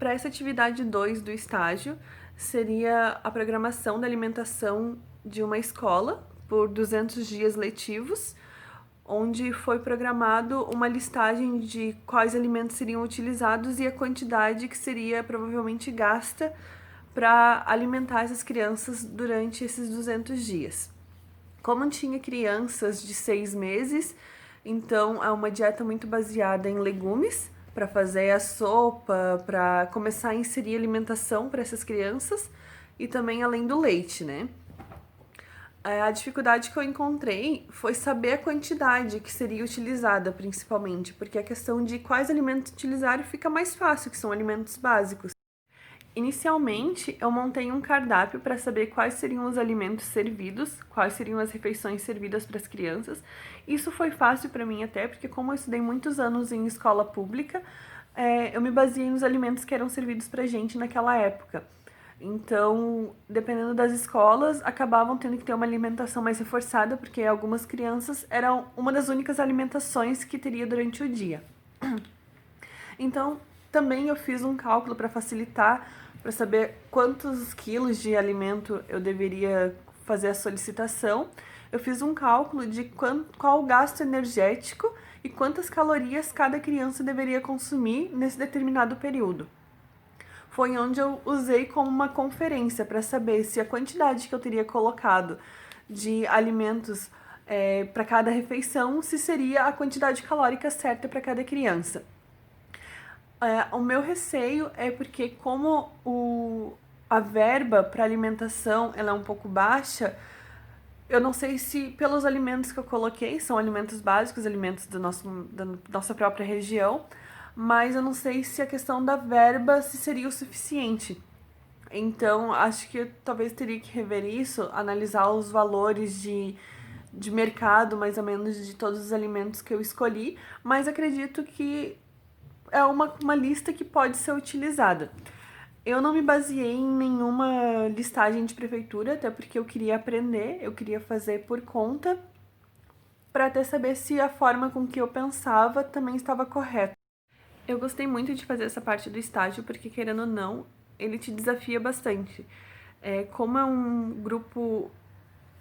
para essa atividade 2 do estágio, seria a programação da alimentação de uma escola por 200 dias letivos, onde foi programado uma listagem de quais alimentos seriam utilizados e a quantidade que seria provavelmente gasta para alimentar essas crianças durante esses 200 dias. Como tinha crianças de 6 meses, então é uma dieta muito baseada em legumes, para fazer a sopa, para começar a inserir alimentação para essas crianças, e também além do leite, né? A dificuldade que eu encontrei foi saber a quantidade que seria utilizada, principalmente, porque a questão de quais alimentos utilizar fica mais fácil, que são alimentos básicos. Inicialmente, eu montei um cardápio para saber quais seriam os alimentos servidos, quais seriam as refeições servidas para as crianças. Isso foi fácil para mim até, porque como eu estudei muitos anos em escola pública, eu me baseei nos alimentos que eram servidos para gente naquela época. Então, dependendo das escolas, acabavam tendo que ter uma alimentação mais reforçada, porque algumas crianças eram uma das únicas alimentações que teria durante o dia. Então, também eu fiz um cálculo para facilitar, para saber quantos quilos de alimento eu deveria fazer a solicitação. Eu fiz um cálculo de qual o gasto energético e quantas calorias cada criança deveria consumir nesse determinado período. Foi onde eu usei como uma conferência para saber se a quantidade que eu teria colocado de alimentos para cada refeição, se seria a quantidade calórica certa para cada criança. O meu receio é porque como a verba para alimentação ela é um pouco baixa, eu não sei se pelos alimentos que eu coloquei, são alimentos básicos, alimentos da nossa própria região, mas eu não sei se a questão da verba se seria o suficiente. Então, acho que eu talvez teria que rever isso, analisar os valores de mercado, mais ou menos, de todos os alimentos que eu escolhi, mas acredito que é uma lista que pode ser utilizada. Eu não me baseei em nenhuma listagem de prefeitura, até porque eu queria aprender, eu queria fazer por conta, para até saber se a forma com que eu pensava também estava correta. Eu gostei muito de fazer essa parte do estágio, porque querendo ou não, ele te desafia bastante. Como é um grupo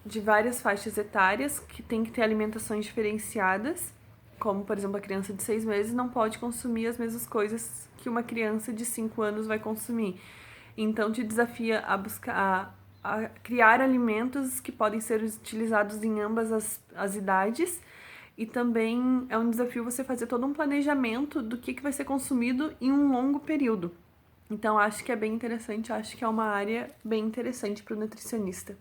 de várias faixas etárias, que tem que ter alimentações diferenciadas, como, por exemplo, a criança de 6 meses não pode consumir as mesmas coisas que uma criança de 5 anos vai consumir. Então, te desafia a buscar, a criar alimentos que podem ser utilizados em ambas as idades. E também é um desafio você fazer todo um planejamento do que vai ser consumido em um longo período. Então, acho que é bem interessante, acho que é uma área bem interessante para o nutricionista.